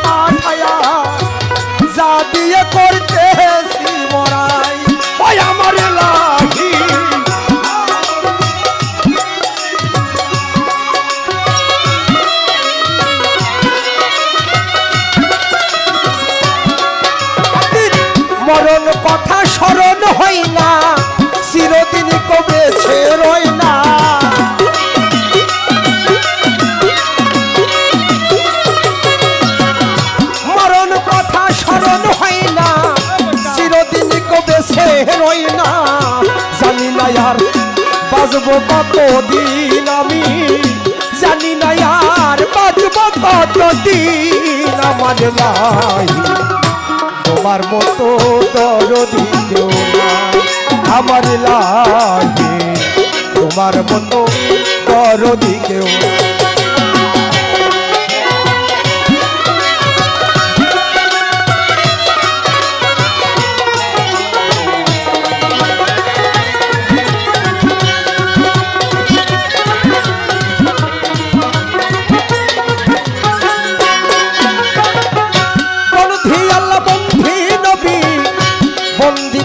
পাঠায়া যা দিয়ে করতেছি মরাই ওই আমার লাহি মরণ কথা স্মরণ হই না চিরদিন কবে রই না মরণ কথা স্মরণ হয় না চিরদিন কবে রই না জানি না আর বাজবো কতদিন আমি জানি না আর বাজবো কতদিন আমার লাই তোমার মতো দরদি কেউ না আমার লাগে তোমার মতো দরদি কেউ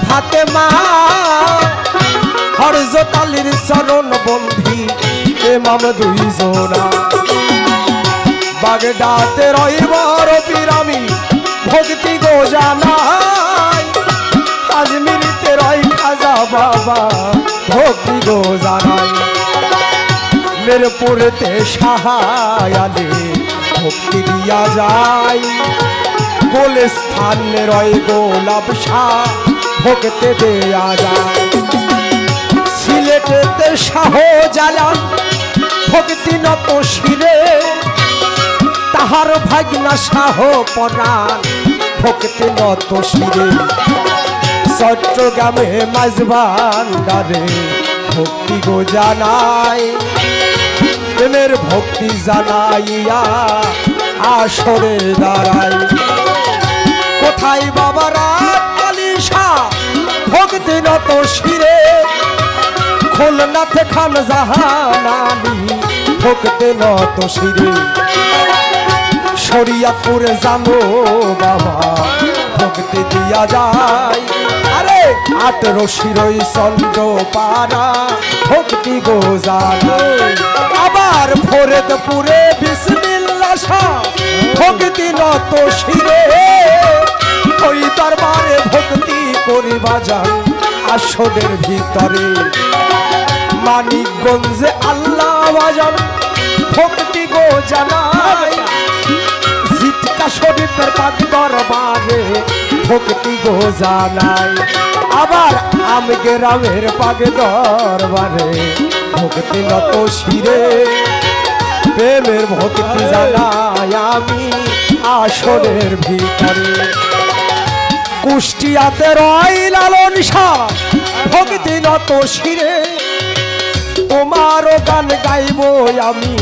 ফাতেমা হযরত আলীর চরণ বন্ধি ইমাম দুই জোড়া বাগদাতে রইব রবির আমি ভক্তি গো জানাই আজমিরিতে রই খাজা বাবা ভক্তি গো জানাই মিরপুরেতে শাহায় আলী ভক্তি দিয়া যায় গোলস্থানে রয় গোলাপ শাহ ভক্তি দেয়া যায় সিলেটেতে শাহজালাল ভক্তি নত শিরে তাহার ভাগনা শাহ পরাণ ভক্তি নত শিরে চট্টগ্রামে মাঝভান্ডারে ভক্তি গো জানাই প্রেমের ভক্তি জানাইয়া আসরে দাঁড়াই কোথায় বাবারা ভক্তি নত শিরে খুলনাতে খান জাহান আলী ভক্তি নত শিরে শরিয়াতপুরে জানো বাবা ভক্তি দিয়া যায় আরে 18 শিরই চন্দ্রপাড়া ভক্তি গো জানাই আবার ফরিদপুরে বিসমিল্লাহ শাহ ভক্তি নত শিরে ওই দরবারে ভক্তি করিবা যান আসনের ভিতরে মানিকগঞ্জে আল্লাহ বাজান ভক্তি গো জানাই জিটকা শরীফের পাক দরবারে ভক্তি গো জানাই আবার আমগেরামের পাক দরবারে ভক্তি নত শিরে প্রেমের ভক্তি জানাই আমি আসনের ভিতরে কুষ্টিয়াতে রয় লালন শাহ ভক্তি নত শিরে তোমারও গান গাইব আমি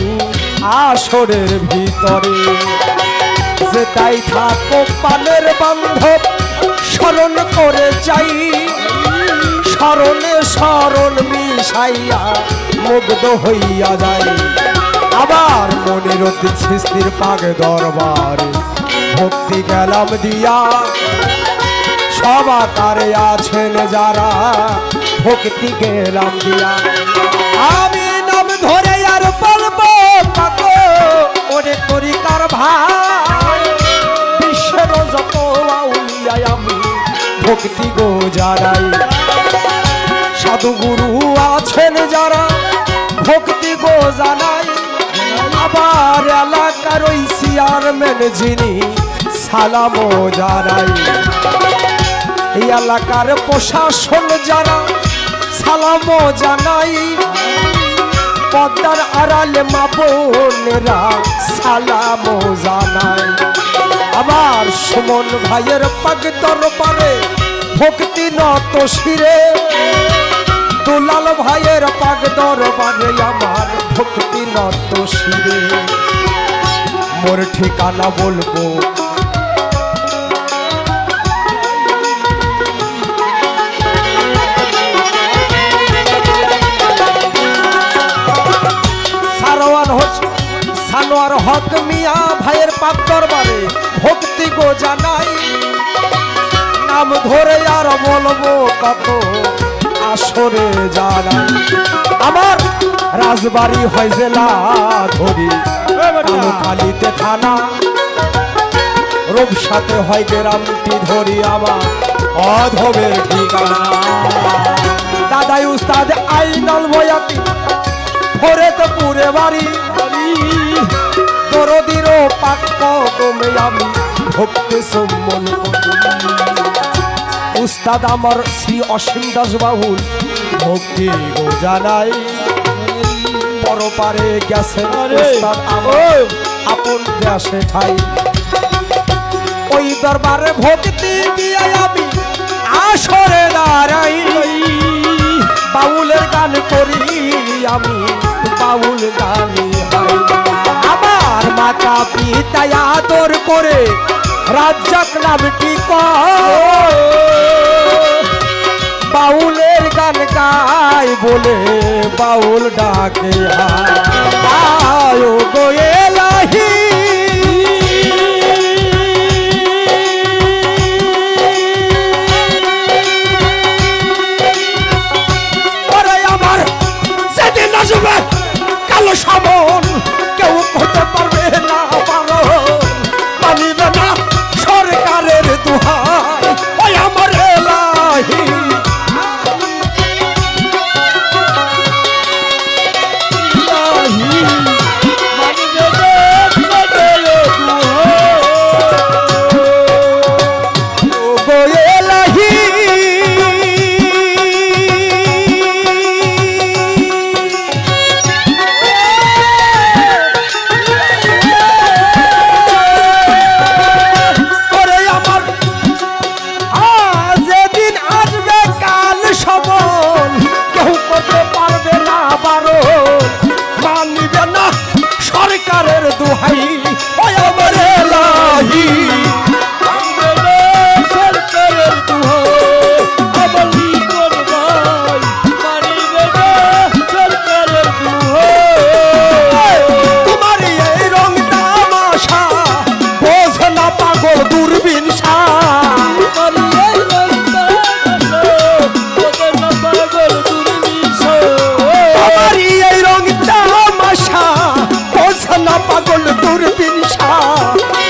আসরের ভিতরে যেটাই থাকো পানের বান্ধব স্মরণ করে চাই স্মরণে স্মরণ মিশাইয়া মুগ্ধ হইয়া যায় আবার মনের অতি সৃষ্টির পাগ দরবারে ভক্তি গেলাম দিয়া সবাকারে আছেন যারা ভক্তি গেলাম দিয়া আমি নাম ধরে আর বলবো কাকো ওরে তরিকার ভাই বিশ্বের যত আউলিয়া আমি ভক্তি গো জানাই সাধু গুরু আছেন যারা ভক্তি গো জানাই আবার এলাকার ওই চেয়ারম্যান যিনি সালামো জানাই এই এলাকার প্রশাসন যারা সালামো জানাই পদ্মার আড়ালে মা বোনেরা সালামো জানাই আবার সুমন ভাইয়ের পাক দরবারে ভক্তি নত শিরে দুলাল ভাইয়ের পাক দরবারে আমার ভক্তি নত শিরে মোর ঠিকানা বলবো সানোয়ার হক মিয়া ভাইয়ের পাক দরবারে ভক্তি গো জানাই নাম ধরে আর বলবো কত আসরে জানাই আমার রাজবাড়ি হয় জেলা ধরি কালুখালীতে থানা রূপসাতে হয় গ্রামটি ধরি আমার অধমের ঠিকানা দাদাই উস্তাদ আইনাল বয়াতি ভরে তো পুরে বাড়ি দরদিরও পাক কদমে আমি ভক্তি সম্মন করি উস্তাদ আমার শ্রী অসীম দাস বাবুল ভক্তি গো জানাই পরপারে গেছে উস্তাদ আমার আপন দেশে ঠাই ওই দরবারে ভক্তি দিয়ে আমি আসরে দাঁড়াই বাউলের গান করি আমি বাউল গানি হাই আমার মাতা পিতা আদর করে রাজ্জাক নামটি বাউলের গান গাই বলে বাউল ডাকে আয় গো এলাহি কালো সাবন কেউ হতে পারবে না মানিবে না সরকারের দুহাই ওই আমার এলাহি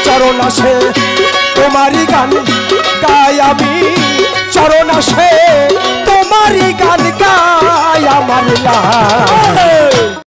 চরণ আসে তোমারি গান গাই আমি চরণ আসে